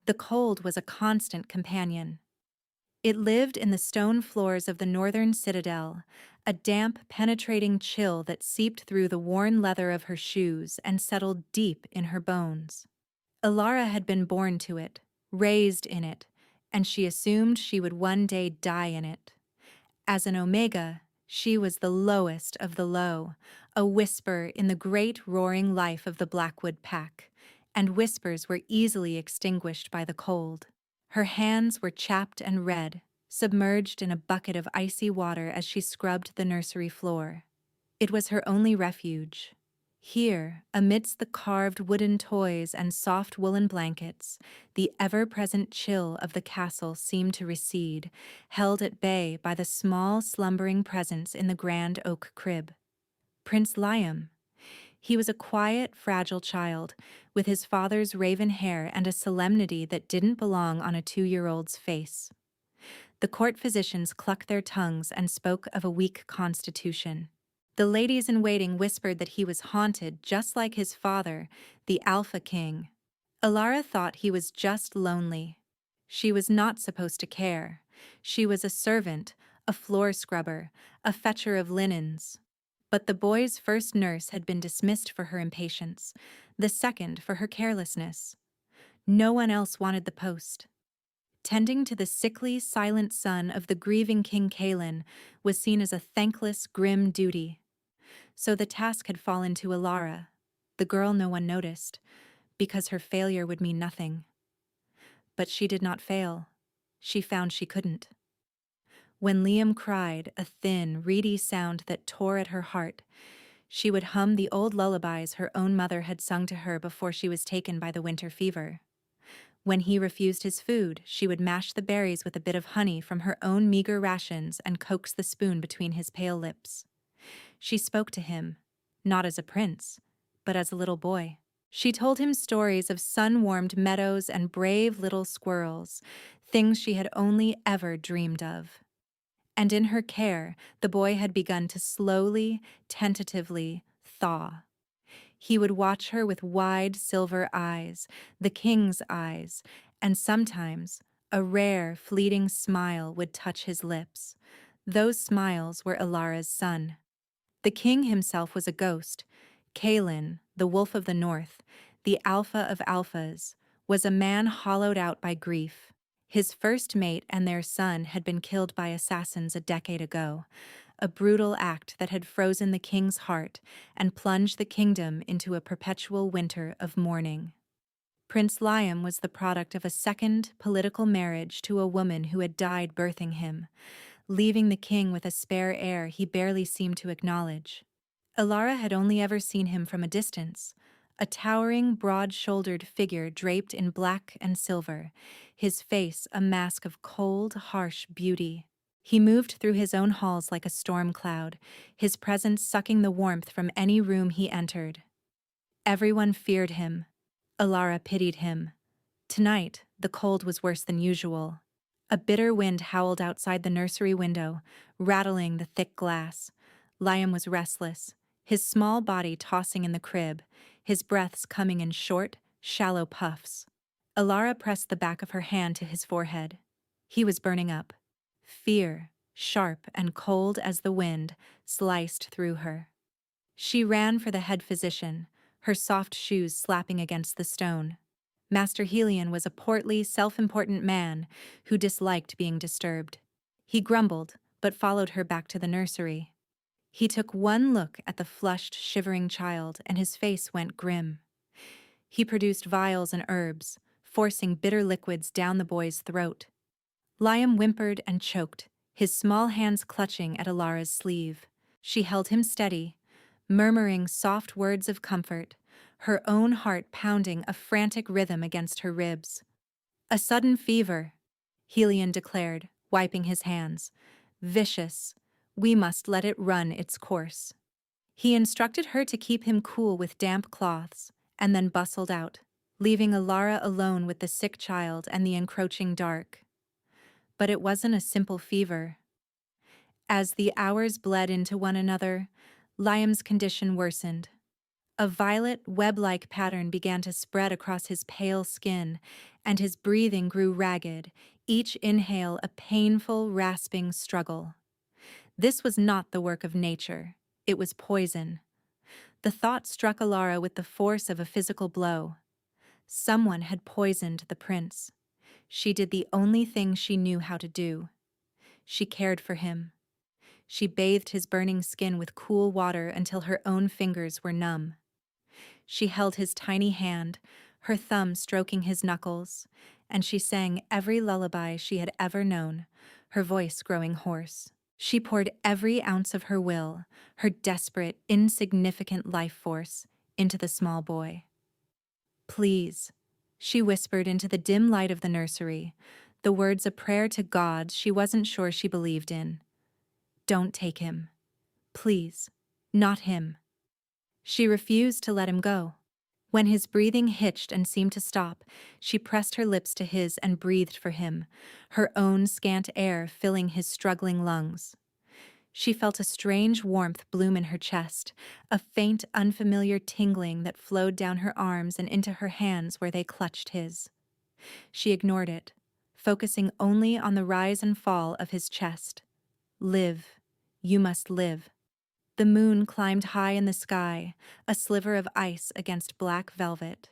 The cold was a constant companion. It lived in the stone floors of the northern citadel, a damp, penetrating chill that seeped through the worn leather of her shoes and settled deep in her bones. Alara had been born to it, raised in it, and she assumed she would one day die in it. As an Omega, she was the lowest of the low, a whisper in the great roaring life of the Blackwood pack, and whispers were easily extinguished by the cold. Her hands were chapped and red, submerged in a bucket of icy water as she scrubbed the nursery floor. It was her only refuge. Here, amidst the carved wooden toys and soft woolen blankets, the ever-present chill of the castle seemed to recede, held at bay by the small, slumbering presence in the grand oak crib. Prince Liam. He was a quiet, fragile child, with his father's raven hair and a solemnity that didn't belong on a 2-year-old's face. The court physicians clucked their tongues and spoke of a weak constitution. The ladies-in-waiting whispered that he was haunted just like his father, the Alpha King. Alara thought he was just lonely. She was not supposed to care. She was a servant, a floor scrubber, a fetcher of linens. But the boy's first nurse had been dismissed for her impatience, the second for her carelessness. No one else wanted the post. Tending to the sickly, silent son of the grieving King Kaelin was seen as a thankless, grim duty. So the task had fallen to Alara, the girl no one noticed, because her failure would mean nothing. But she did not fail. She found she couldn't. When Liam cried, a thin, reedy sound that tore at her heart, she would hum the old lullabies her own mother had sung to her before she was taken by the winter fever. When he refused his food, she would mash the berries with a bit of honey from her own meager rations and coax the spoon between his pale lips. She spoke to him, not as a prince, but as a little boy. She told him stories of sun-warmed meadows and brave little squirrels, things she had only ever dreamed of. And in her care, the boy had begun to slowly, tentatively thaw. He would watch her with wide silver eyes, the king's eyes, and sometimes a rare, fleeting smile would touch his lips. Those smiles were Alara's son. The king himself was a ghost. Kaelin, the wolf of the north, the alpha of alphas, was a man hollowed out by grief. His first mate and their son had been killed by assassins a decade ago, a brutal act that had frozen the king's heart and plunged the kingdom into a perpetual winter of mourning. Prince Liam was the product of a second political marriage to a woman who had died birthing him, leaving the king with a spare heir he barely seemed to acknowledge. Alara had only ever seen him from a distance, a towering, broad-shouldered figure draped in black and silver, his face a mask of cold, harsh beauty. He moved through his own halls like a storm cloud, his presence sucking the warmth from any room he entered. Everyone feared him. Alara pitied him. Tonight, the cold was worse than usual. A bitter wind howled outside the nursery window, rattling the thick glass. Liam was restless, his small body tossing in the crib, his breaths coming in short, shallow puffs. Alara pressed the back of her hand to his forehead. He was burning up. Fear, sharp and cold as the wind, sliced through her. She ran for the head physician, her soft shoes slapping against the stone. Master Helion was a portly, self-important man who disliked being disturbed. He grumbled, but followed her back to the nursery. He took one look at the flushed, shivering child, and his face went grim. He produced vials and herbs, forcing bitter liquids down the boy's throat. Liam whimpered and choked, his small hands clutching at Alara's sleeve. She held him steady, murmuring soft words of comfort, her own heart pounding a frantic rhythm against her ribs. "A sudden fever," Helion declared, wiping his hands. "Vicious. We must let it run its course." He instructed her to keep him cool with damp cloths, and then bustled out, leaving Alara alone with the sick child and the encroaching dark. But it wasn't a simple fever. As the hours bled into one another, Liam's condition worsened. A violet, web-like pattern began to spread across his pale skin, and his breathing grew ragged, each inhale a painful, rasping struggle. This was not the work of nature. It was poison. The thought struck Alara with the force of a physical blow. Someone had poisoned the prince. She did the only thing she knew how to do. She cared for him. She bathed his burning skin with cool water until her own fingers were numb. She held his tiny hand, her thumb stroking his knuckles, and she sang every lullaby she had ever known, her voice growing hoarse. She poured every ounce of her will, her desperate, insignificant life force, into the small boy. "Please," she whispered into the dim light of the nursery, the words a prayer to God she wasn't sure she believed in. "Don't take him. Please. Not him." She refused to let him go. When his breathing hitched and seemed to stop, she pressed her lips to his and breathed for him, her own scant air filling his struggling lungs. She felt a strange warmth bloom in her chest, a faint, unfamiliar tingling that flowed down her arms and into her hands where they clutched his. She ignored it, focusing only on the rise and fall of his chest. "Live. You must live." The moon climbed high in the sky, a sliver of ice against black velvet.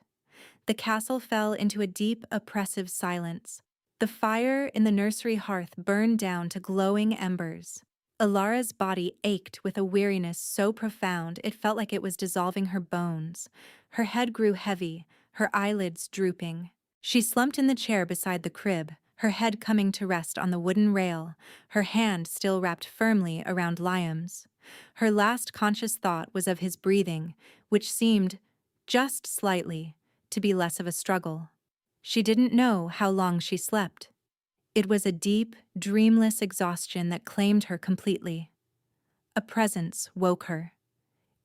The castle fell into a deep, oppressive silence. The fire in the nursery hearth burned down to glowing embers. Alara's body ached with a weariness so profound it felt like it was dissolving her bones. Her head grew heavy, her eyelids drooping. She slumped in the chair beside the crib, her head coming to rest on the wooden rail, her hand still wrapped firmly around Liam's. Her last conscious thought was of his breathing, which seemed, just slightly, to be less of a struggle. She didn't know how long she slept. It was a deep, dreamless exhaustion that claimed her completely. A presence woke her.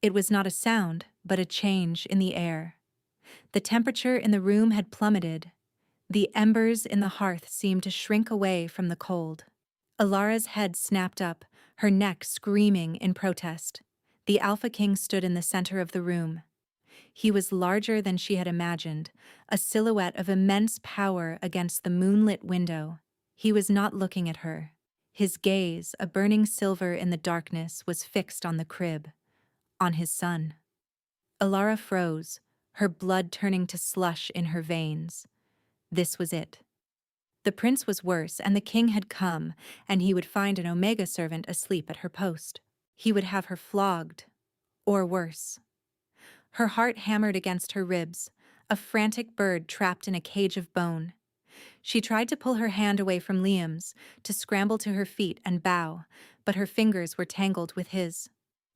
It was not a sound, but a change in the air. The temperature in the room had plummeted. The embers in the hearth seemed to shrink away from the cold. Alara's head snapped up, her neck screaming in protest. The Alpha King stood in the center of the room. He was larger than she had imagined, a silhouette of immense power against the moonlit window. He was not looking at her. His gaze, a burning silver in the darkness, was fixed on the crib, on his son. Alara froze, her blood turning to slush in her veins. This was it. The prince was worse, and the king had come, and he would find an Omega servant asleep at her post. He would have her flogged, or worse. Her heart hammered against her ribs, a frantic bird trapped in a cage of bone. She tried to pull her hand away from Liam's, to scramble to her feet and bow, but her fingers were tangled with his.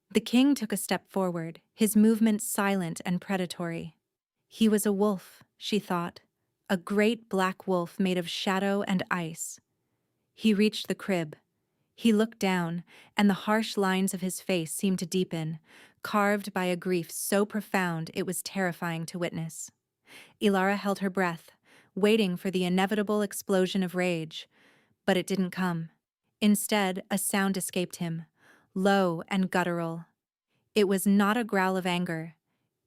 The king took a step forward, his movements silent and predatory. He was a wolf, she thought, a great black wolf made of shadow and ice. He reached the crib. He looked down, and the harsh lines of his face seemed to deepen, carved by a grief so profound it was terrifying to witness. Alara held her breath, waiting for the inevitable explosion of rage, but it didn't come. Instead, a sound escaped him, low and guttural. It was not a growl of anger.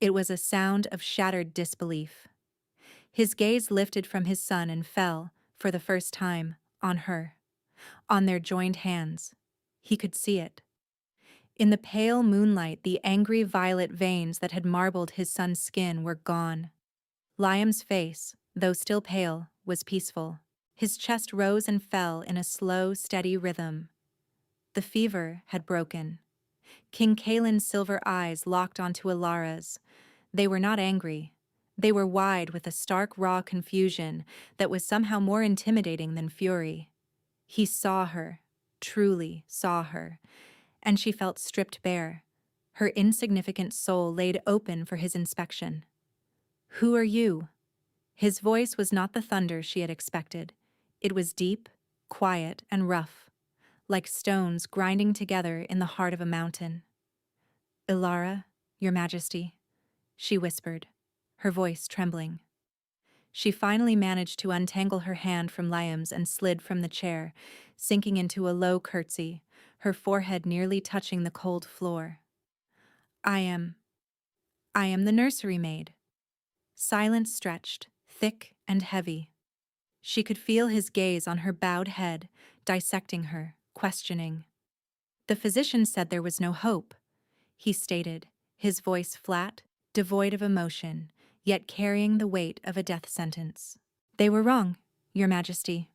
It was a sound of shattered disbelief. His gaze lifted from his son and fell, for the first time, on her. On their joined hands. He could see it. In the pale moonlight, the angry violet veins that had marbled his son's skin were gone. Liam's face, though still pale, was peaceful. His chest rose and fell in a slow, steady rhythm. The fever had broken. King Kaelin's silver eyes locked onto Alara's. They were not angry. They were wide with a stark, raw confusion that was somehow more intimidating than fury. He saw her, truly saw her, and she felt stripped bare, her insignificant soul laid open for his inspection. "Who are you?" His voice was not the thunder she had expected. It was deep, quiet, and rough, like stones grinding together in the heart of a mountain. "Alara, Your Majesty," she whispered, her voice trembling. She finally managed to untangle her hand from Liam's and slid from the chair, sinking into a low curtsy, her forehead nearly touching the cold floor. I am I am the nursery maid. Silence stretched, thick and heavy. She could feel his gaze on her bowed head, dissecting her, questioning. The physician said there was no hope, he stated, his voice flat, devoid of emotion, yet carrying the weight of a death sentence. They were wrong, Your Majesty.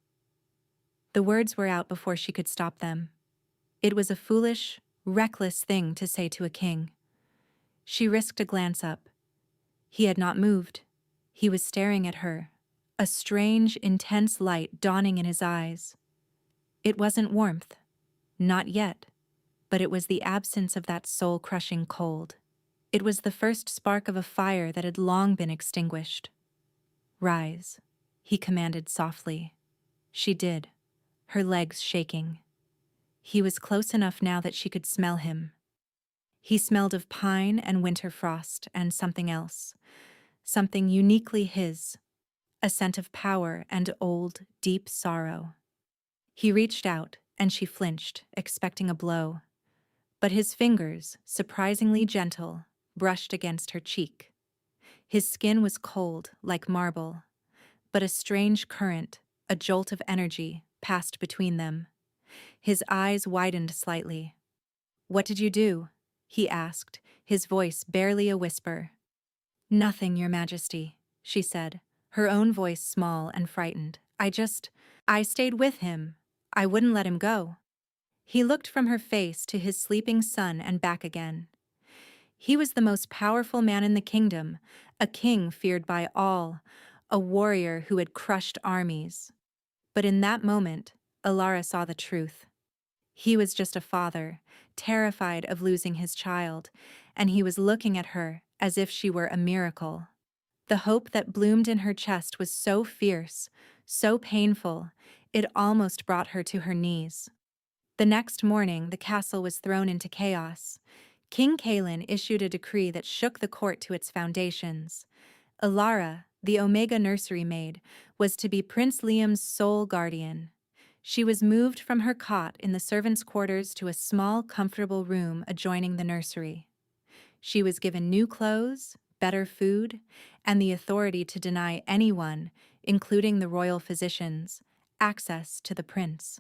The words were out before she could stop them. It was a foolish, reckless thing to say to a king. She risked a glance up. He had not moved. He was staring at her, a strange, intense light dawning in his eyes. It wasn't warmth, not yet, but it was the absence of that soul-crushing cold. It was the first spark of a fire that had long been extinguished. Rise, he commanded softly. She did, her legs shaking. He was close enough now that she could smell him. He smelled of pine and winter frost and something else, something uniquely his, a scent of power and old, deep sorrow. He reached out, and she flinched, expecting a blow. But his fingers, surprisingly gentle, brushed against her cheek. His skin was cold, like marble, but a strange current, a jolt of energy, passed between them. His eyes widened slightly. "What did you do?" he asked, his voice barely a whisper. "Nothing, Your Majesty," she said, her own voice small and frightened. I stayed with him. I wouldn't let him go." He looked from her face to his sleeping son and back again. He was the most powerful man in the kingdom, a king feared by all, a warrior who had crushed armies. But in that moment, Alara saw the truth. He was just a father, terrified of losing his child, and he was looking at her as if she were a miracle. The hope that bloomed in her chest was so fierce, so painful, it almost brought her to her knees. The next morning, the castle was thrown into chaos. King Kaelin issued a decree that shook the court to its foundations. Alara, the Omega nursery maid, was to be Prince Liam's sole guardian. She was moved from her cot in the servants' quarters to a small, comfortable room adjoining the nursery. She was given new clothes, better food, and the authority to deny anyone, including the royal physicians, access to the prince.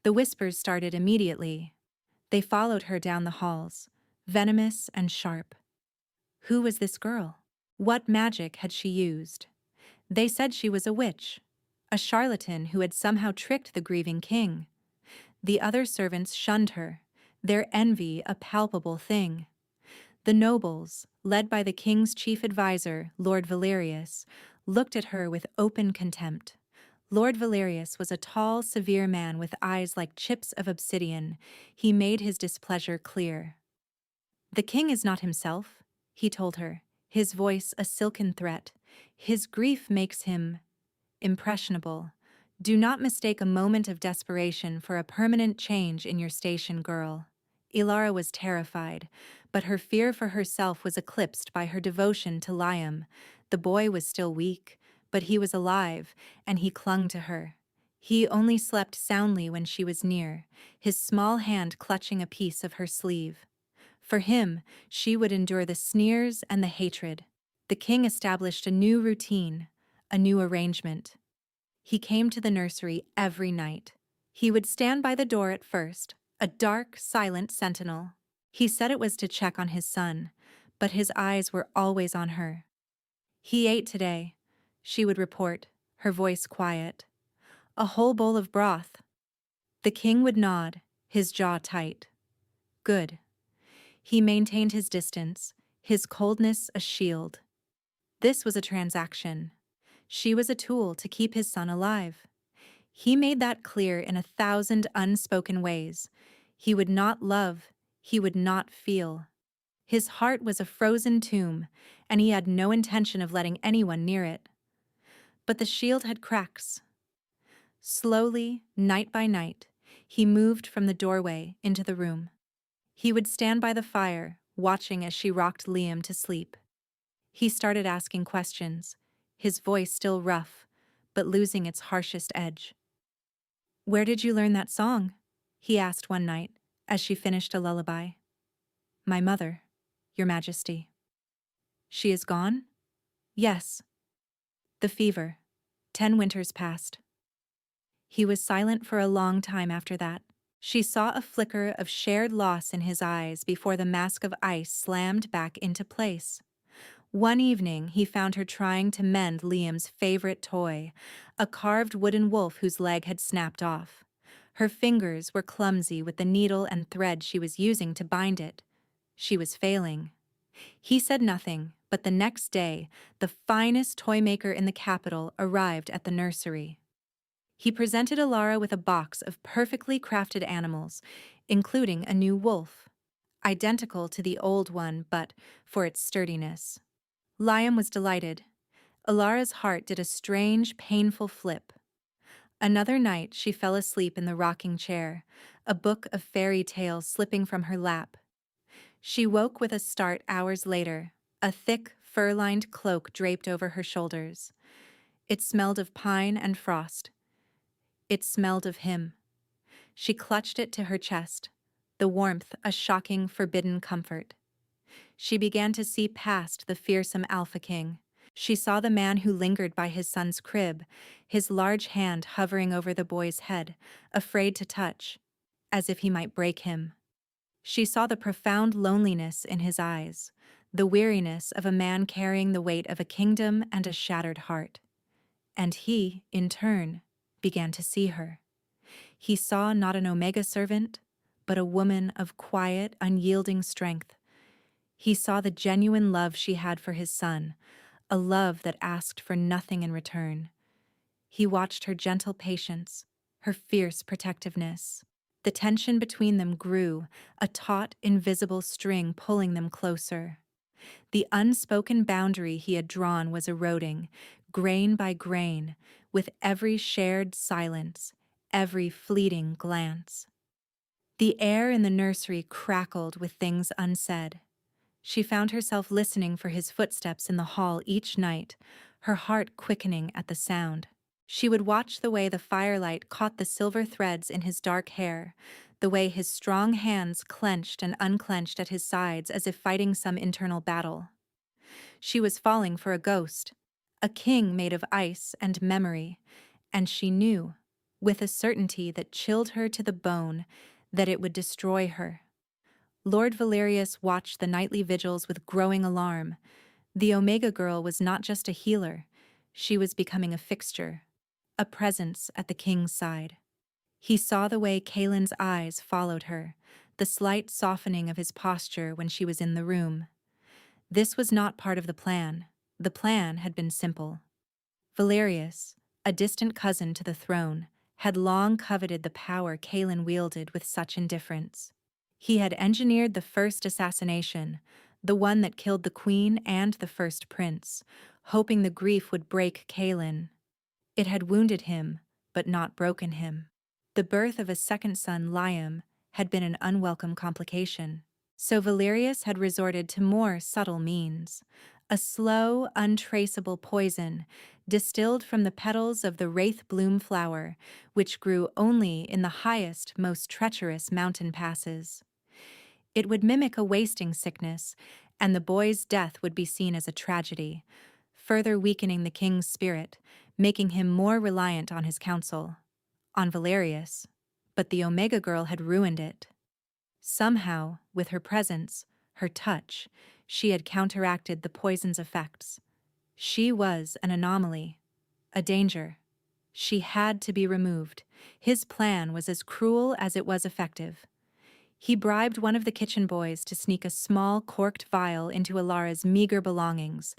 The whispers started immediately. They followed her down the halls, venomous and sharp. Who was this girl? What magic had she used? They said she was a witch, a charlatan who had somehow tricked the grieving king. The other servants shunned her, their envy a palpable thing. The nobles, led by the king's chief advisor, Lord Valerius, looked at her with open contempt. Lord Valerius was a tall, severe man with eyes like chips of obsidian. He made his displeasure clear. "The king is not himself," he told her, his voice a silken threat. "His grief makes him impressionable. Do not mistake a moment of desperation for a permanent change in your station, girl." Ilara was terrified, but her fear for herself was eclipsed by her devotion to Liam. The boy was still weak, but he was alive, and he clung to her. He only slept soundly when she was near, his small hand clutching a piece of her sleeve. For him, she would endure the sneers and the hatred. The king established a new routine, a new arrangement. He came to the nursery every night. He would stand by the door at first, a dark, silent sentinel. He said it was to check on his son, but his eyes were always on her. "He ate today," she would report, her voice quiet. "A whole bowl of broth." The king would nod, his jaw tight. Good. He maintained his distance, his coldness a shield. This was a transaction. She was a tool to keep his son alive. He made that clear in 1,000 unspoken ways. He would not love, he would not feel. His heart was a frozen tomb, and he had no intention of letting anyone near it. But the shield had cracks. Slowly, night by night, he moved from the doorway into the room. He would stand by the fire, watching as she rocked Liam to sleep. He started asking questions, his voice still rough, but losing its harshest edge. "Where did you learn that song?" he asked one night, as she finished a lullaby. "My mother, Your Majesty." She is gone? Yes. The fever. 10 winters passed. He was silent for a long time after that. She saw a flicker of shared loss in his eyes before the mask of ice slammed back into place. One evening, he found her trying to mend Liam's favorite toy, a carved wooden wolf whose leg had snapped off. Her fingers were clumsy with the needle and thread she was using to bind it. She was failing. He said nothing, but the next day, the finest toy maker in the capital arrived at the nursery. He presented Alara with a box of perfectly crafted animals, including a new wolf, identical to the old one but for its sturdiness. Liam was delighted. Alara's heart did a strange, painful flip. Another night she fell asleep in the rocking chair, a book of fairy tales slipping from her lap. She woke with a start hours later, a thick, fur-lined cloak draped over her shoulders. It smelled of pine and frost. It smelled of him. She clutched it to her chest, the warmth a shocking, forbidden comfort. She began to see past the fearsome Alpha King. She saw the man who lingered by his son's crib, his large hand hovering over the boy's head, afraid to touch, as if he might break him. She saw the profound loneliness in his eyes, the weariness of a man carrying the weight of a kingdom and a shattered heart. And he, in turn, began to see her. He saw not an Omega servant, but a woman of quiet, unyielding strength. He saw the genuine love she had for his son, a love that asked for nothing in return. He watched her gentle patience, her fierce protectiveness. The tension between them grew, a taut, invisible string pulling them closer. The unspoken boundary he had drawn was eroding, grain by grain, with every shared silence, every fleeting glance. The air in the nursery crackled with things unsaid. She found herself listening for his footsteps in the hall each night, her heart quickening at the sound. She would watch the way the firelight caught the silver threads in his dark hair, the way his strong hands clenched and unclenched at his sides as if fighting some internal battle. She was falling for a ghost, a king made of ice and memory, and she knew, with a certainty that chilled her to the bone, that it would destroy her. Lord Valerius watched the nightly vigils with growing alarm. The Omega Girl was not just a healer, she was becoming a fixture, a presence at the king's side. He saw the way Kaelin's eyes followed her, the slight softening of his posture when she was in the room. This was not part of the plan. The plan had been simple. Valerius, a distant cousin to the throne, had long coveted the power Kaelin wielded with such indifference. He had engineered the first assassination, the one that killed the queen and the first prince, hoping the grief would break Kaelin. It had wounded him, but not broken him. The birth of a second son, Liam, had been an unwelcome complication. So Valerius had resorted to more subtle means, a slow, untraceable poison distilled from the petals of the wraith bloom flower, which grew only in the highest, most treacherous mountain passes. It would mimic a wasting sickness, and the boy's death would be seen as a tragedy, further weakening the king's spirit, making him more reliant on his counsel, on Valerius. But the Omega Girl had ruined it. Somehow, with her presence, her touch, she had counteracted the poison's effects. She was an anomaly, a danger. She had to be removed. His plan was as cruel as it was effective. He bribed one of the kitchen boys to sneak a small corked vial into Alara's meager belongings,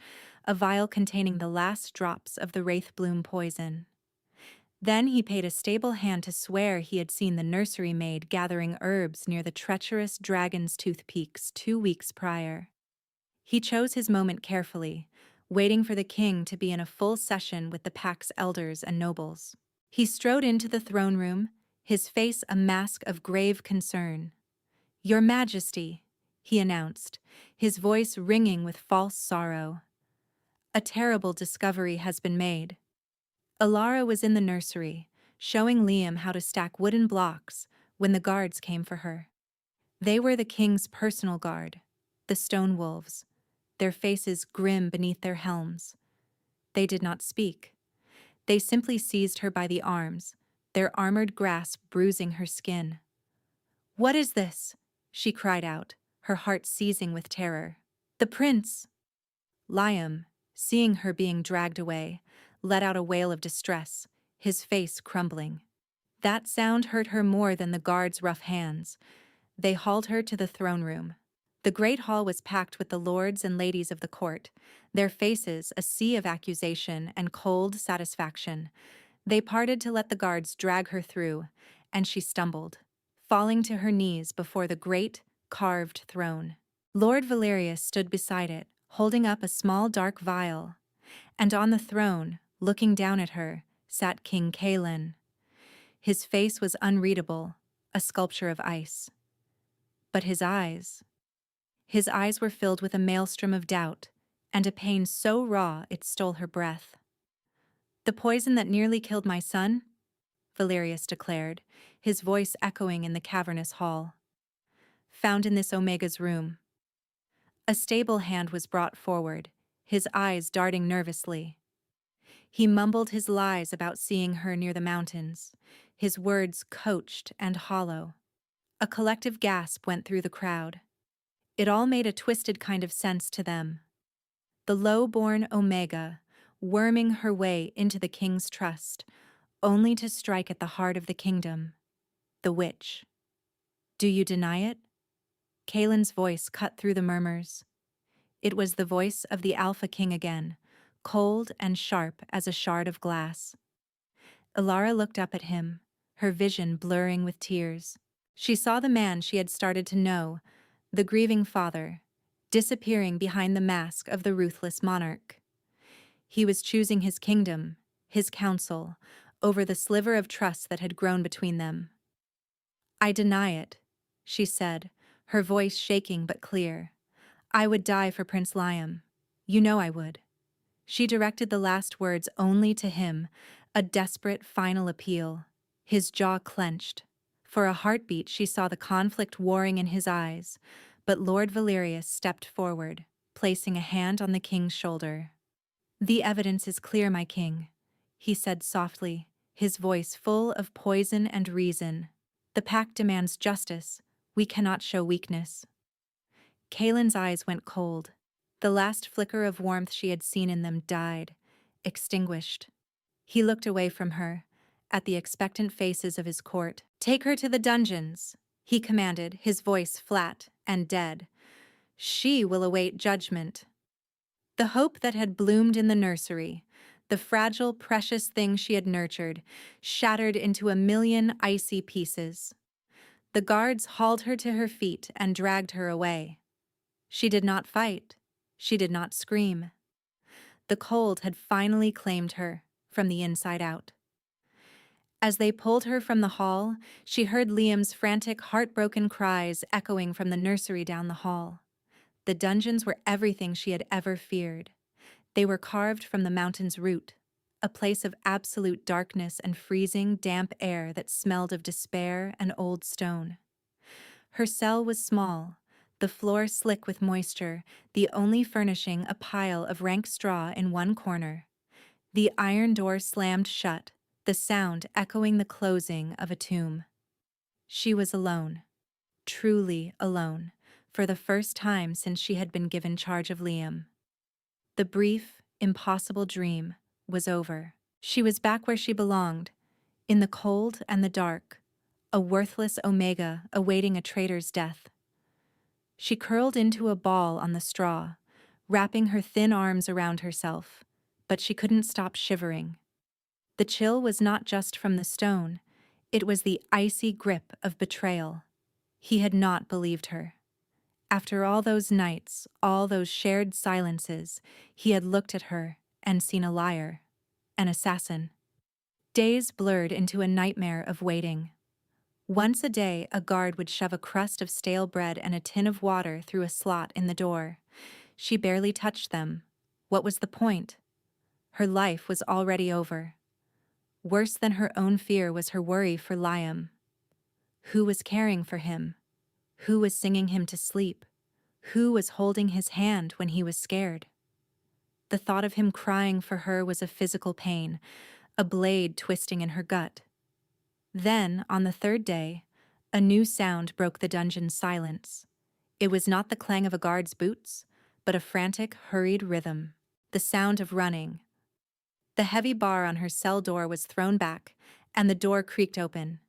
a vial containing the last drops of the wraith bloom poison. Then he paid a stable hand to swear he had seen the nursery maid gathering herbs near the treacherous Dragon's Tooth Peaks 2 weeks prior. He chose his moment carefully, waiting for the king to be in a full session with the pack's elders and nobles. He strode into the throne room, his face a mask of grave concern. "Your Majesty," he announced, his voice ringing with false sorrow. "A terrible discovery has been made." Alara was in the nursery, showing Liam how to stack wooden blocks when the guards came for her. They were the king's personal guard, the stone wolves, their faces grim beneath their helms. They did not speak. They simply seized her by the arms, their armored grasp bruising her skin. "What is this?" she cried out, her heart seizing with terror. "The prince!" Liam, seeing her being dragged away, let out a wail of distress, his face crumbling. That sound hurt her more than the guards' rough hands. They hauled her to the throne room. The great hall was packed with the lords and ladies of the court, their faces a sea of accusation and cold satisfaction. They parted to let the guards drag her through, and she stumbled, falling to her knees before the great, carved throne. Lord Valerius stood beside it, holding up a small dark vial, and on the throne, looking down at her, sat King Kalen. His face was unreadable, a sculpture of ice. But his eyes were filled with a maelstrom of doubt, and a pain so raw it stole her breath. "The poison that nearly killed my son?" Valerius declared, his voice echoing in the cavernous hall. "Found in this Omega's room." A stable hand was brought forward, his eyes darting nervously. He mumbled his lies about seeing her near the mountains, his words coached and hollow. A collective gasp went through the crowd. It all made a twisted kind of sense to them. The low-born Omega, worming her way into the king's trust, only to strike at the heart of the kingdom, the witch. "Do you deny it?" Kalen's voice cut through the murmurs. It was the voice of the Alpha King again, cold and sharp as a shard of glass. Ilara looked up at him, her vision blurring with tears. She saw the man she had started to know, the grieving father, disappearing behind the mask of the ruthless monarch. He was choosing his kingdom, his counsel, over the sliver of trust that had grown between them. "I deny it," she said, her voice shaking but clear. "I would die for Prince Liam. You know I would." She directed the last words only to him, a desperate final appeal. His jaw clenched. For a heartbeat she saw the conflict warring in his eyes, but Lord Valerius stepped forward, placing a hand on the king's shoulder. "The evidence is clear, my king," he said softly, his voice full of poison and reason. "The pact demands justice. We cannot show weakness." Kalen's eyes went cold. The last flicker of warmth she had seen in them died, extinguished. He looked away from her, at the expectant faces of his court. "Take her to the dungeons," he commanded, his voice flat and dead. "She will await judgment." The hope that had bloomed in the nursery, the fragile, precious thing she had nurtured, shattered into a million icy pieces. The guards hauled her to her feet and dragged her away. She did not fight. She did not scream. The cold had finally claimed her, from the inside out. As they pulled her from the hall, she heard Liam's frantic, heartbroken cries echoing from the nursery down the hall. The dungeons were everything she had ever feared. They were carved from the mountain's root, a place of absolute darkness and freezing, damp air that smelled of despair and old stone. Her cell was small, the floor slick with moisture, the only furnishing a pile of rank straw in one corner. The iron door slammed shut, the sound echoing the closing of a tomb. She was alone, truly alone, for the first time since she had been given charge of Liam. The brief, impossible dream was over. She was back where she belonged, in the cold and the dark, a worthless Omega awaiting a traitor's death. She curled into a ball on the straw, wrapping her thin arms around herself, but she couldn't stop shivering. The chill was not just from the stone, it was the icy grip of betrayal. He had not believed her. After all those nights, all those shared silences, he had looked at her and seen a liar, an assassin. Days blurred into a nightmare of waiting. Once a day, a guard would shove a crust of stale bread and a tin of water through a slot in the door. She barely touched them. What was the point? Her life was already over. Worse than her own fear was her worry for Liam. Who was caring for him? Who was singing him to sleep? Who was holding his hand when he was scared? The thought of him crying for her was a physical pain, a blade twisting in her gut. Then, on the third day, a new sound broke the dungeon's silence. It was not the clang of a guard's boots, but a frantic, hurried rhythm. The sound of running. The heavy bar on her cell door was thrown back, and the door creaked open.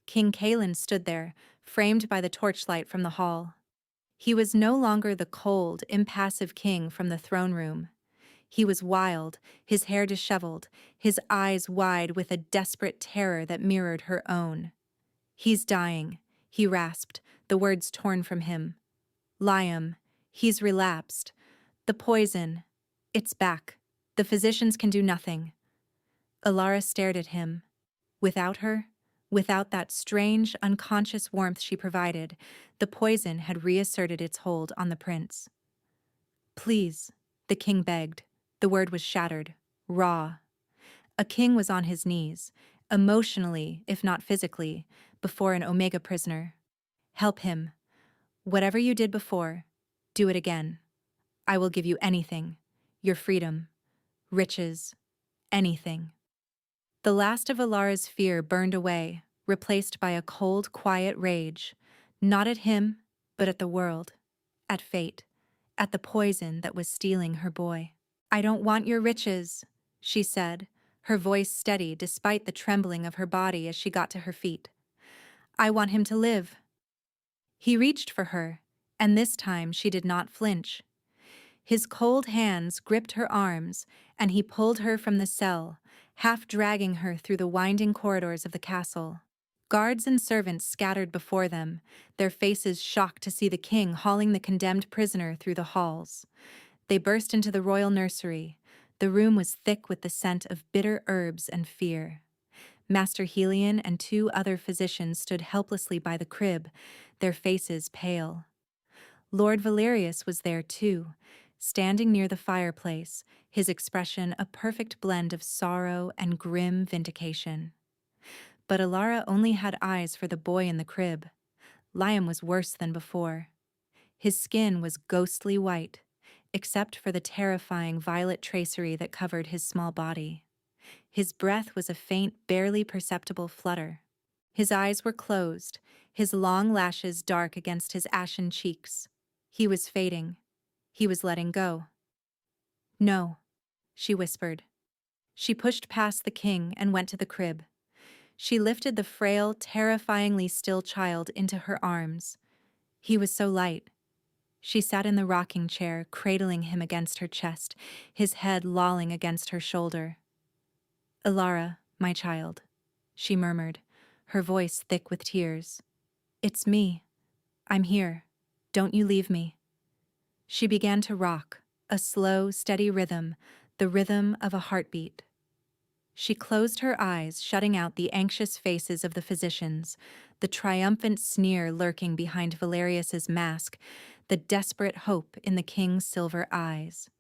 King Kalen stood there, framed by the torchlight from the hall. He was no longer the cold, impassive king from the throne room. He was wild, his hair disheveled, his eyes wide with a desperate terror that mirrored her own. "He's dying," he rasped, the words torn from him. "Liam, he's relapsed. The poison, it's back. The physicians can do nothing." Alara stared at him. Without her, without that strange, unconscious warmth she provided, the poison had reasserted its hold on the prince. "Please," the king begged. The word was shattered, raw. A king was on his knees, emotionally, if not physically, before an Omega prisoner. "Help him. Whatever you did before, do it again. I will give you anything. Your freedom, riches, anything." The last of Alara's fear burned away, replaced by a cold, quiet rage, not at him, but at the world, at fate, at the poison that was stealing her boy. "I don't want your riches," she said, her voice steady despite the trembling of her body as she got to her feet. "I want him to live." He reached for her, and this time she did not flinch. His cold hands gripped her arms, and he pulled her from the cell, half dragging her through the winding corridors of the castle. Guards and servants scattered before them, their faces shocked to see the king hauling the condemned prisoner through the halls. They burst into the royal nursery. The room was thick with the scent of bitter herbs and fear. Master Helion and 2 other physicians stood helplessly by the crib, their faces pale. Lord Valerius was there too, standing near the fireplace, his expression a perfect blend of sorrow and grim vindication. But Alara only had eyes for the boy in the crib. Liam was worse than before. His skin was ghostly white, except for the terrifying violet tracery that covered his small body. His breath was a faint, barely perceptible flutter. His eyes were closed, his long lashes dark against his ashen cheeks. He was fading. He was letting go. "No," she whispered. She pushed past the king and went to the crib. She lifted the frail, terrifyingly still child into her arms. He was so light. She sat in the rocking chair, cradling him against her chest, his head lolling against her shoulder. "Alara, my child," she murmured, her voice thick with tears. "It's me. I'm here. Don't you leave me." She began to rock, a slow, steady rhythm, the rhythm of a heartbeat. She closed her eyes, shutting out the anxious faces of the physicians, the triumphant sneer lurking behind Valerius's mask, the desperate hope in the king's silver eyes.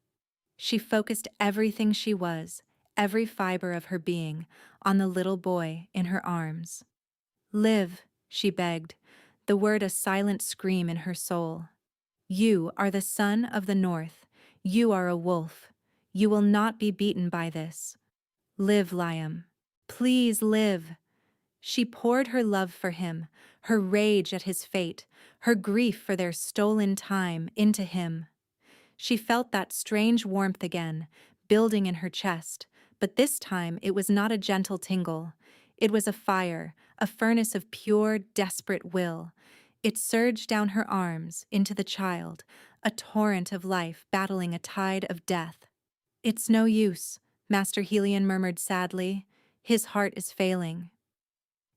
She focused everything she was, every fiber of her being, on the little boy in her arms. "Live," she begged, the word a silent scream in her soul. "You are the son of the North. You are a wolf. You will not be beaten by this. Live, Liam. Please live." She poured her love for him, her rage at his fate, her grief for their stolen time into him. She felt that strange warmth again, building in her chest, but this time it was not a gentle tingle. It was a fire, a furnace of pure, desperate will. It surged down her arms, into the child, a torrent of life battling a tide of death. "It's no use," Master Helion murmured sadly. "His heart is failing."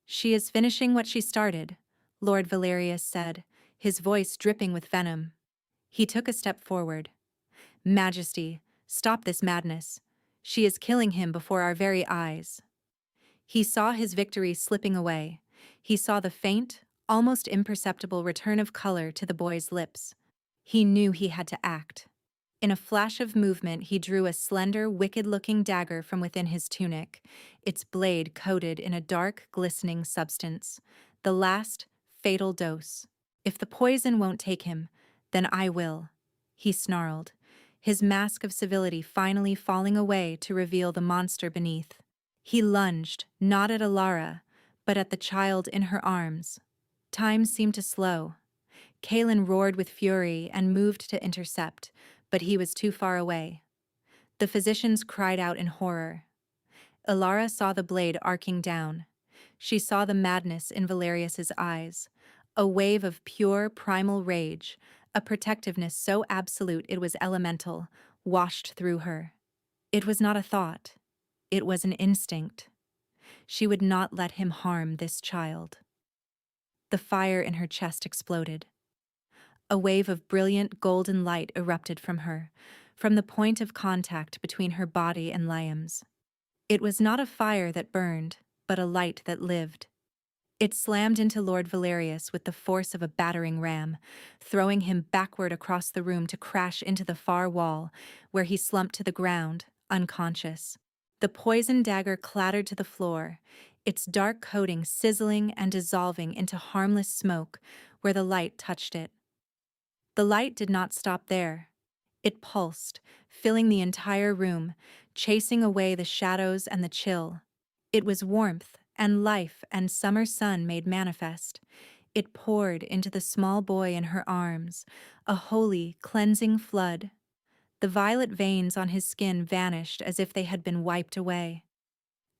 "She is finishing what she started," Lord Valerius said, his voice dripping with venom. He took a step forward. "Majesty, stop this madness. She is killing him before our very eyes." He saw his victory slipping away. He saw the faint, almost imperceptible return of color to the boy's lips. He knew he had to act. In a flash of movement, he drew a slender, wicked-looking dagger from within his tunic, its blade coated in a dark, glistening substance. The last, fatal dose. If the poison won't take him, Then I will, he snarled, his mask of civility finally falling away to reveal the monster beneath. He lunged, not at Alara, but at the child in her arms. Time seemed to slow. Kaelin roared with fury and moved to intercept, but he was too far away. The physicians cried out in horror. Alara saw the blade arcing down. She saw the madness in Valerius's eyes, a wave of pure, primal rage, a protectiveness so absolute it was elemental, washed through her. It was not a thought. It was an instinct. She would not let him harm this child. The fire in her chest exploded. A wave of brilliant golden light erupted from her, from the point of contact between her body and Liam's. It was not a fire that burned, but a light that lived. It slammed into Lord Valerius with the force of a battering ram, throwing him backward across the room to crash into the far wall, where he slumped to the ground, unconscious. The poison dagger clattered to the floor, its dark coating sizzling and dissolving into harmless smoke where the light touched it. The light did not stop there. It pulsed, filling the entire room, chasing away the shadows and the chill. It was warmth and life and summer sun made manifest. It poured into the small boy in her arms, a holy, cleansing flood. The violet veins on his skin vanished as if they had been wiped away.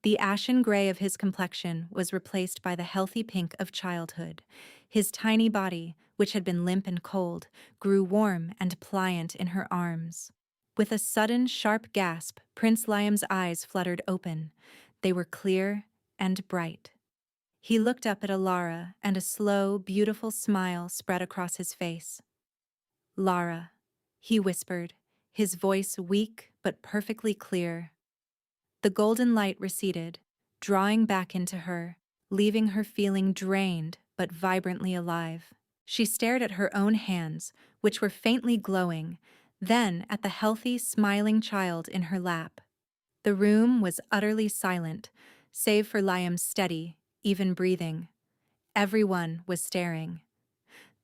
The ashen gray of his complexion was replaced by the healthy pink of childhood. His tiny body, which had been limp and cold, grew warm and pliant in her arms. With a sudden, sharp gasp, Prince Liam's eyes fluttered open. They were clear and bright. He looked up at Alara, and a slow, beautiful smile spread across his face. "Lara," he whispered, his voice weak but perfectly clear. The golden light receded, drawing back into her, leaving her feeling drained but vibrantly alive. She stared at her own hands, which were faintly glowing, then at the healthy, smiling child in her lap. The room was utterly silent, save for Liam's steady, even breathing. Everyone was staring.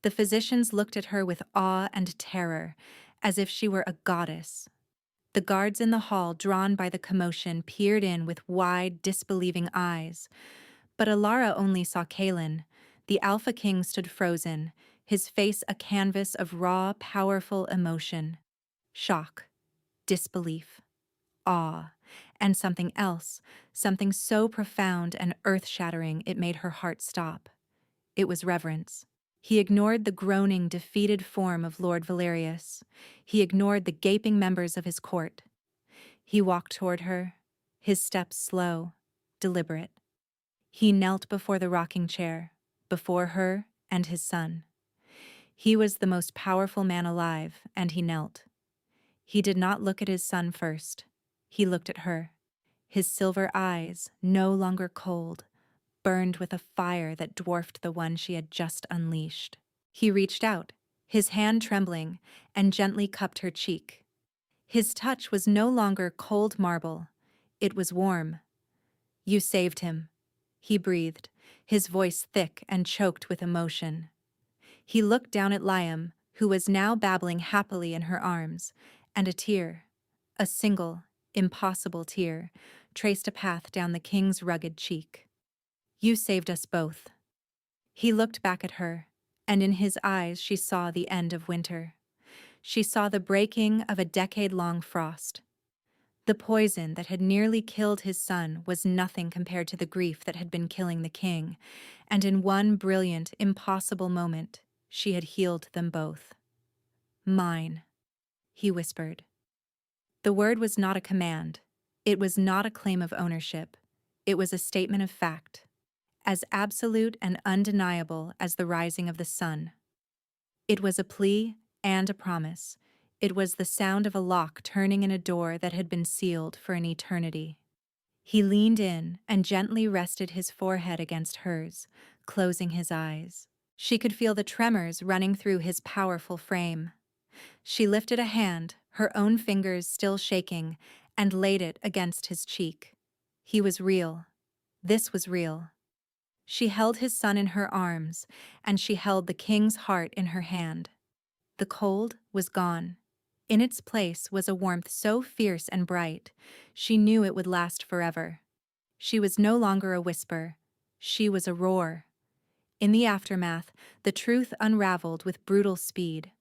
The physicians looked at her with awe and terror, as if she were a goddess. The guards in the hall, drawn by the commotion, peered in with wide, disbelieving eyes. But Alara only saw Kaelin. The Alpha King stood frozen, his face a canvas of raw, powerful emotion. Shock, disbelief, awe, and something else, something so profound and earth-shattering it made her heart stop. It was reverence. He ignored the groaning, defeated form of Lord Valerius. He ignored the gaping members of his court. He walked toward her, his steps slow, deliberate. He knelt before the rocking chair, before her and his son. He was the most powerful man alive, and he knelt. He did not look at his son first. He looked at her. His silver eyes, no longer cold, burned with a fire that dwarfed the one she had just unleashed. He reached out, his hand trembling, and gently cupped her cheek. His touch was no longer cold marble. It was warm. "You saved him," he breathed, his voice thick and choked with emotion. He looked down at Liam, who was now babbling happily in her arms, and a tear, a single, impossible tear, traced a path down the king's rugged cheek. "You saved us both." He looked back at her, and in his eyes she saw the end of winter. She saw the breaking of a decade-long frost. The poison that had nearly killed his son was nothing compared to the grief that had been killing the king, and in one brilliant, impossible moment, she had healed them both. "Mine," he whispered. The word was not a command. It was not a claim of ownership. It was a statement of fact, as absolute and undeniable as the rising of the sun. It was a plea and a promise. It was the sound of a lock turning in a door that had been sealed for an eternity. He leaned in and gently rested his forehead against hers, closing his eyes. She could feel the tremors running through his powerful frame. She lifted a hand, her own fingers still shaking, and laid it against his cheek. He was real. This was real. She held his son in her arms, and she held the king's heart in her hand. The cold was gone. In its place was a warmth so fierce and bright, she knew it would last forever. She was no longer a whisper. She was a roar. In the aftermath, the truth unraveled with brutal speed.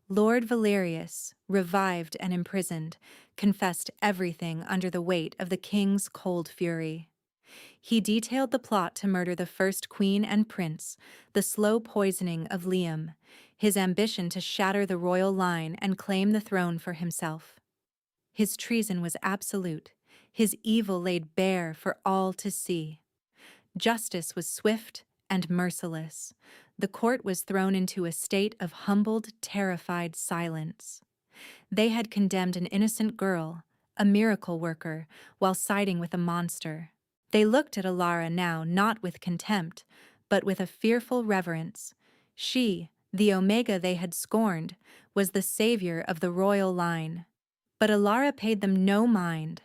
Lord Valerius, revived and imprisoned, confessed everything under the weight of the king's cold fury. He detailed the plot to murder the first queen and prince, the slow poisoning of Liam, his ambition to shatter the royal line and claim the throne for himself. His treason was absolute, his evil laid bare for all to see. Justice was swift and merciless. The court was thrown into a state of humbled, terrified silence. They had condemned an innocent girl, a miracle worker, while siding with a monster. They looked at Alara now not with contempt, but with a fearful reverence. She, the Omega they had scorned, was the savior of the royal line. But Alara paid them no mind.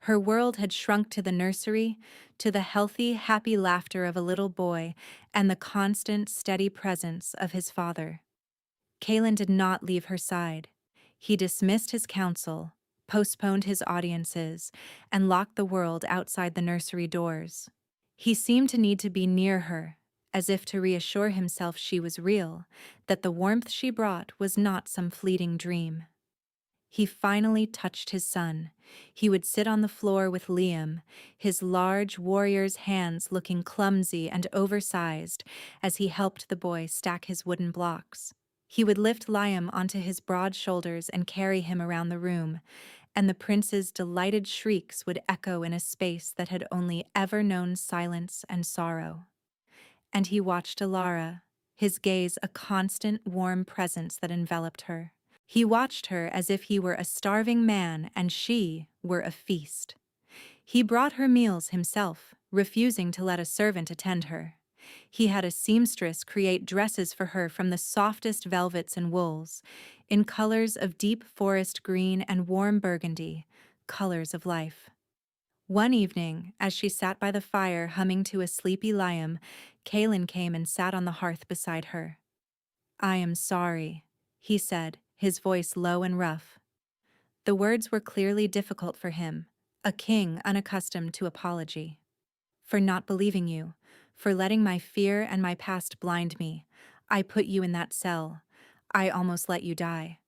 Her world had shrunk to the nursery, to the healthy, happy laughter of a little boy and the constant, steady presence of his father. Kaelin did not leave her side. He dismissed his council, postponed his audiences, and locked the world outside the nursery doors. He seemed to need to be near her, as if to reassure himself she was real, that the warmth she brought was not some fleeting dream. He finally touched his son. He would sit on the floor with Liam, his large warrior's hands looking clumsy and oversized as he helped the boy stack his wooden blocks. He would lift Liam onto his broad shoulders and carry him around the room, and the prince's delighted shrieks would echo in a space that had only ever known silence and sorrow. And he watched Alara, his gaze a constant, warm presence that enveloped her. He watched her as if he were a starving man and she were a feast. He brought her meals himself, refusing to let a servant attend her. He had a seamstress create dresses for her from the softest velvets and wools, in colors of deep forest green and warm burgundy, colors of life. One evening, as she sat by the fire humming to a sleepy Liam, Kaelin came and sat on the hearth beside her. "I am sorry," he said, his voice low and rough. The words were clearly difficult for him, a king unaccustomed to apology. "For not believing you, for letting my fear and my past blind me. I put you in that cell. I almost let you die."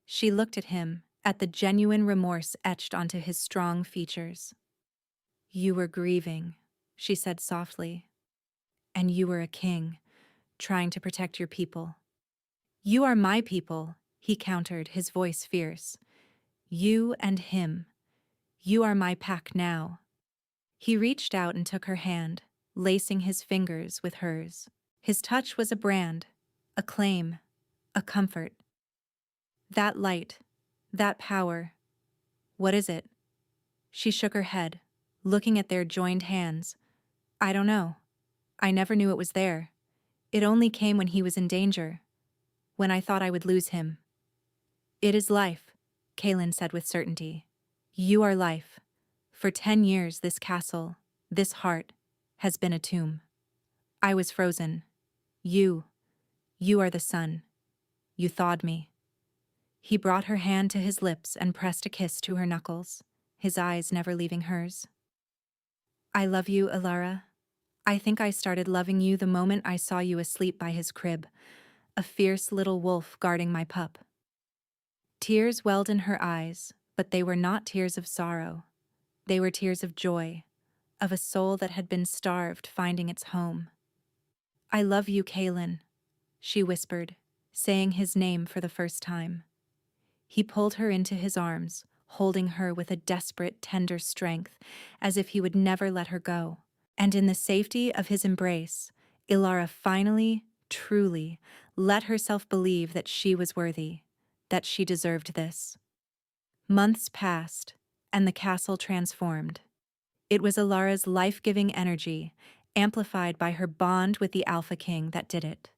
She looked at him, at the genuine remorse etched onto his strong features. "You were grieving," she said softly. "And you were a king, trying to protect your people." "You are my people," he countered, his voice fierce. "You and him. You are my pack now." He reached out and took her hand, lacing his fingers with hers. His touch was a brand, a claim, a comfort. "That light, that power, what is it?" She shook her head, looking at their joined hands. "I don't know. I never knew it was there. It only came when he was in danger, when I thought I would lose him." "It is life," Kaelin said with certainty. "You are life. For 10 years this castle, this heart, has been a tomb. I was frozen. You are the sun. You thawed me." He brought her hand to his lips and pressed a kiss to her knuckles, his eyes never leaving hers. "I love you, Alara. I think I started loving you the moment I saw you asleep by his crib, a fierce little wolf guarding my pup." Tears welled in her eyes, but they were not tears of sorrow. They were tears of joy, of a soul that had been starved finding its home. "I love you, Kaelin," she whispered, saying his name for the first time. He pulled her into his arms, holding her with a desperate, tender strength, as if he would never let her go. And in the safety of his embrace, Ilara finally, truly, let herself believe that she was worthy, that she deserved this. Months passed, and the castle transformed. It was Ilara's life-giving energy, amplified by her bond with the Alpha King, that did it.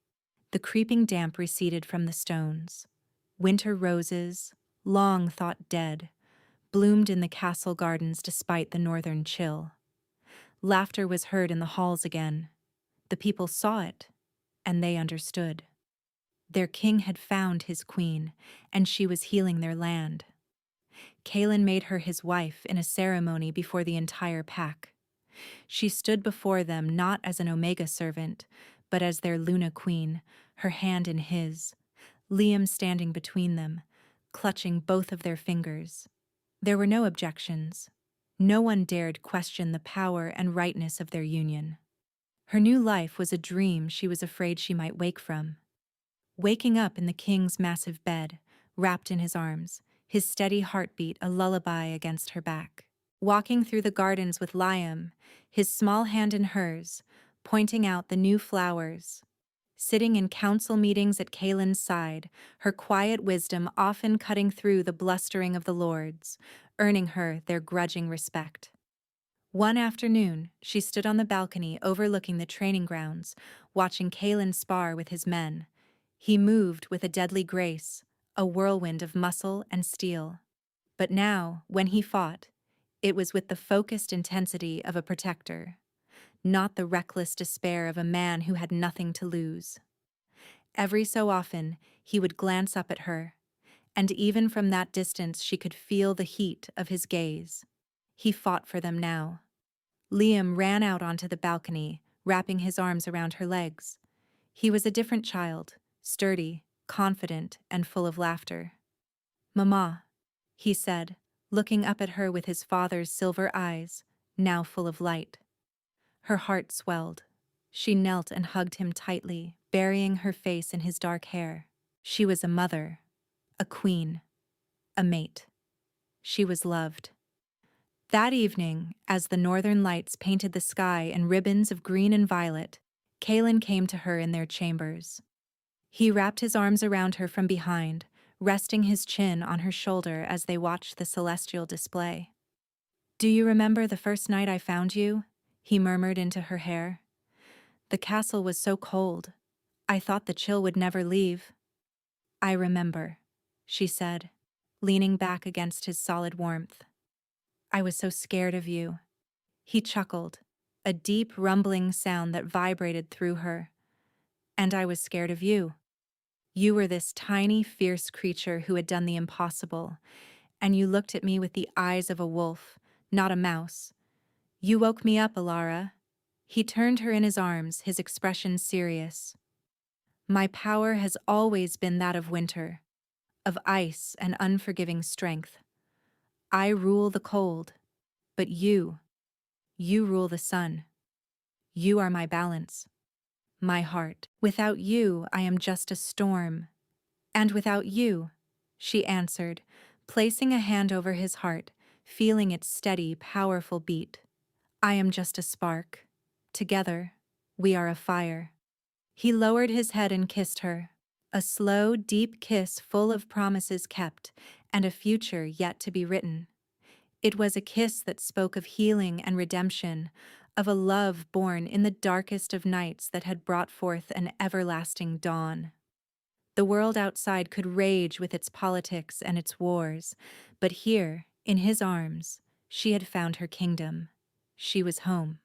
The creeping damp receded from the stones. Winter roses, long thought dead, bloomed in the castle gardens despite the northern chill. Laughter was heard in the halls again. The people saw it, and they understood. Their king had found his queen, and she was healing their land. Kaelin made her his wife in a ceremony before the entire pack. She stood before them not as an Omega servant, but as their Luna queen, her hand in his, Liam standing between them, clutching both of their fingers. There were no objections. No one dared question the power and rightness of their union. Her new life was a dream she was afraid she might wake from. Waking up in the king's massive bed, wrapped in his arms, his steady heartbeat a lullaby against her back. Walking through the gardens with Liam, his small hand in hers, pointing out the new flowers. Sitting in council meetings at Kaelin's side, her quiet wisdom often cutting through the blustering of the lords, earning her their grudging respect. One afternoon, she stood on the balcony overlooking the training grounds, watching Kaelin spar with his men. He moved with a deadly grace, a whirlwind of muscle and steel. But now, when he fought, it was with the focused intensity of a protector, not the reckless despair of a man who had nothing to lose. Every so often, he would glance up at her, and even from that distance she could feel the heat of his gaze. He fought for them now. Liam ran out onto the balcony, wrapping his arms around her legs. He was a different child, sturdy, confident, and full of laughter. "Mama," he said, looking up at her with his father's silver eyes, now full of light. Her heart swelled. She knelt and hugged him tightly, burying her face in his dark hair. She was a mother, a queen, a mate. She was loved. That evening, as the northern lights painted the sky in ribbons of green and violet, Kaelin came to her in their chambers. He wrapped his arms around her from behind, resting his chin on her shoulder as they watched the celestial display. "Do you remember the first night I found you?" he murmured into her hair. "The castle was so cold. I thought the chill would never leave." "I remember," she said, leaning back against his solid warmth. "I was so scared of you." He chuckled, a deep rumbling sound that vibrated through her. "And I was scared of you. You were this tiny, fierce creature who had done the impossible, and you looked at me with the eyes of a wolf, not a mouse. You woke me up, Alara." He turned her in his arms, his expression serious. "My power has always been that of winter, of ice and unforgiving strength. I rule the cold, but you rule the sun. You are my balance, my heart. Without you, I am just a storm. And without you," she answered, placing a hand over his heart, feeling its steady, powerful beat. "I am just a spark. Together, we are a fire." He lowered his head and kissed her, a slow, deep kiss full of promises kept and a future yet to be written. It was a kiss that spoke of healing and redemption, of a love born in the darkest of nights that had brought forth an everlasting dawn. The world outside could rage with its politics and its wars, but here, in his arms, she had found her kingdom. She was home.